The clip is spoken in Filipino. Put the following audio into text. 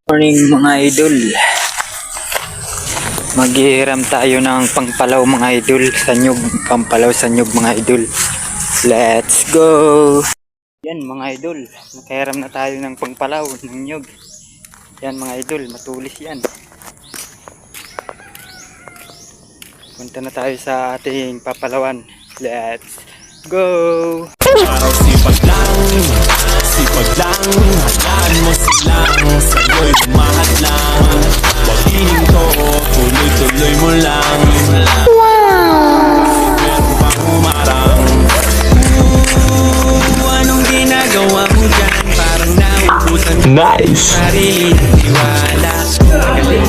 Morning mga idol. Maghihiram tayo ng pangpalaw mga idol sa nyug, pampalaw sa nyug mga idol. Let's go. Yan mga idol, maghihiram na tayo ng pangpalaw ng nyug. Yan mga idol, matulis yan. Punta na tayo sa ating papalawan. Let's go. Sipag lang, halaan mo silang sa'yo'y lumahad lang. Huwag hihinto, tuloy-tuloy mo lang. Meron pang umarang. Anong ginagawa mo dyan? Parang naubusan mo. Nice! Sarili ng tiwala. Magaling